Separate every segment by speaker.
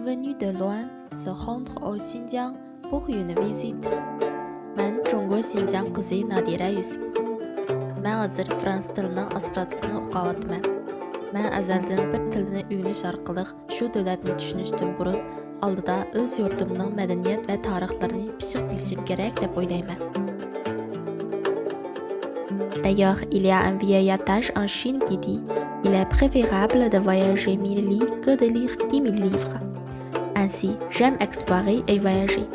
Speaker 1: venus de loin se rendre au Xinjiang pour une visite. من جۇڭگو شىنجاڭ قىزى نادىرە يۈسۈپ. مەن ھازىر فىرانسۇز تىلىنىڭ ئاسپىرانتلىقىنى ئوقۇۋاتىمەن. مەن ئەزەلدىن bir تىلنى ئۆگىنىش ئارقىلىق شۇ دۆلەتنى چۈشىنىشتىن بۇرۇن ئالدىدا ئۆز يۇرتۇمنىڭ مەدەنىيەت ۋە تارىخلىرىنى پىششىق بىلىشىم كېرەك دەپ ئويلايمەن. D'ailleurs, il y a un vieil adage en Chine qui dit « Il est préférable de voyager 1000 livres que de lire 10 000 livres ». Ainsi, j'aime explorer et voyager.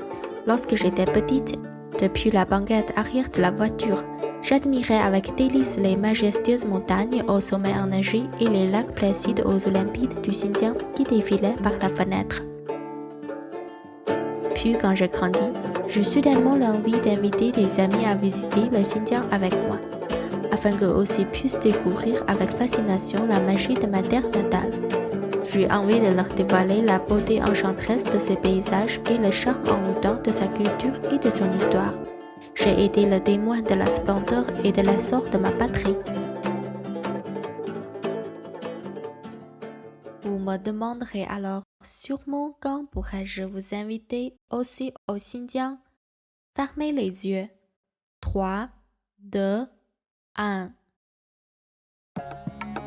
Speaker 1: Lorsque j'étais petite, depuis la banquette arrière de la voiture, j'admirais avec délice les majestueuses montagnes au sommet enneigé et les lacs placides aux Olympiades du Xinjiang qui défilaient par la fenêtre. Puis, quand j'ai grandi, j'eus soudainement l'envie d'inviter des amis à visiter le Xinjiang avec moi, afin qu'eux aussi puissent découvrir avec fascination la magie de ma terre natale. J'eus envie de leur dévoiler la beauté enchanteresse de ses paysages et le charme envoûtant de sa culture et de son histoire. J'ai été le témoin de la splendeur et de l'essor de ma patrie. Vous me demanderez alors sûrement quand pourrais-je vous inviter aussi au Xinjiang. Fermez les yeux. 3, 2, 1.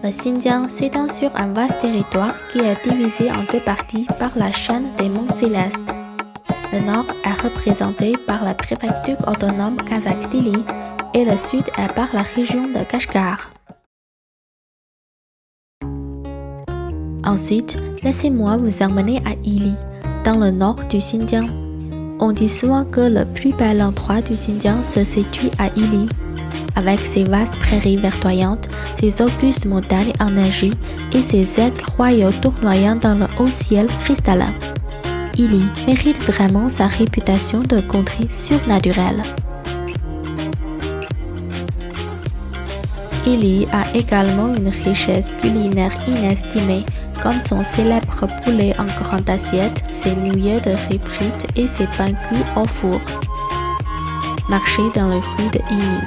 Speaker 1: Le Xinjiang s'étend sur un vaste territoire qui est divisé en deux parties par la chaîne des monts Célestes. Le nord est représenté par la préfecture autonome kazakh d'Ili et le sud est par la région de Kashgar. Ensuite, laissez-moi vous emmener à Ili, dans le nord du Xinjiang. On dit souvent que le plus bel endroit du Xinjiang se situe à Ili. Avec ses vastes prairies verdoyantes, ses augustes montagnes enneigées et ses aigles royaux tournoyant dans le haut ciel cristallin. Ili mérite vraiment sa réputation de contrée surnaturelle. Ili a également une richesse culinaire inestimée, comme son célèbre poulet en grande assiette, ses nouilles de riz frites et ses pains cuits au four. Marcher dans les rues de Ili,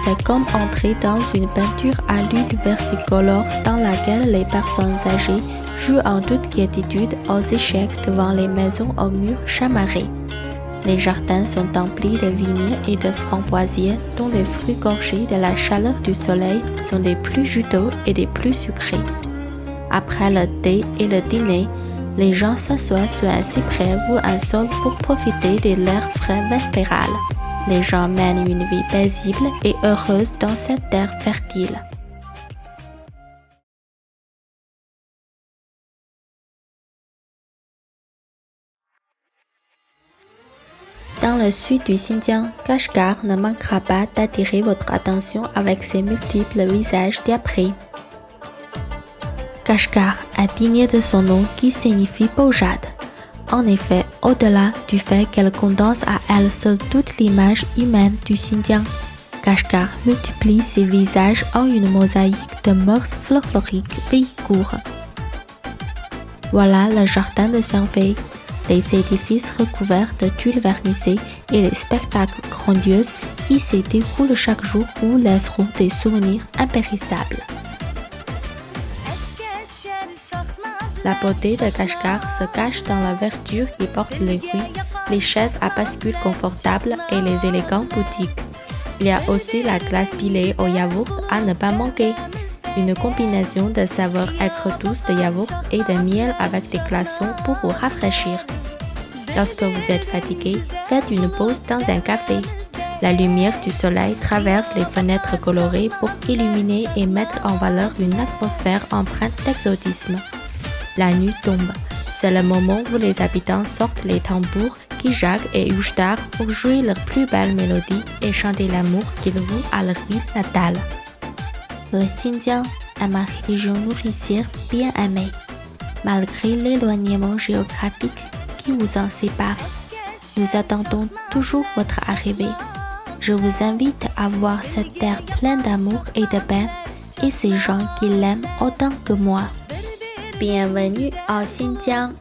Speaker 1: c'est comme entrer dans une peinture à l'huile versicolore dans laquelle les personnes âgées jouent en toute quiétude aux échecs devant les maisons aux murs chamarrés. Les jardins sont emplis de vignes et de framboisiers dont les fruits gorgés de la chaleur du soleil sont des plus juteux et des plus sucrés. Après le thé et le dîner, les gens s'assoient sur un cyprès ou un saule pour profiter de l'air frais vespéral. Les gens mènent une vie paisible et heureuse dans cette terre fertile. Dans le sud du Xinjiang, Kashgar ne manquera pas d'attirer votre attention avec ses multiples visages diaprés. Kashgar est digne de son nom qui signifie Paujade. En effet, au-delà du fait qu'elle condense à elle seule toute l'image humaine du Xinjiang, Kashgar multiplie ses visages en une mosaïque de mœurs folkloriques pays courts. Voilà le jardin de Xianfei, les édifices recouverts de tuiles vernissées et les spectacles grandioses qui s'y déroulent chaque jour vous laisseront des souvenirs impérissables. La beauté de Kashgar se cache dans la verdure qui porte les rues, les chaises à bascule confortables et les élégantes boutiques. Il y a aussi la glace pilée au yaourt à ne pas manquer, une combinaison de saveurs aigres douces de yaourt et de miel avec des glaçons pour vous rafraîchir. Lorsque vous êtes fatigué, faites une pause dans un café. La lumière du soleil traverse les fenêtres colorées pour illuminer et mettre en valeur une atmosphère empreinte d'exotisme. La nuit tombe. C'est le moment où les habitants sortent les tambours, kijag et ushtar pour jouer leurs plus belles mélodies et chanter l'amour qu'ils vouent à leur ville natale. Le Xinjiang est ma région nourricière bien aimée, malgré l'éloignement géographique qui vous en sépare. Nous attendons toujours votre arrivée. Je vous invite à voir cette terre pleine d'amour et de paix et ces gens qui l'aiment autant que moi. Bienvenue au Xinjiang.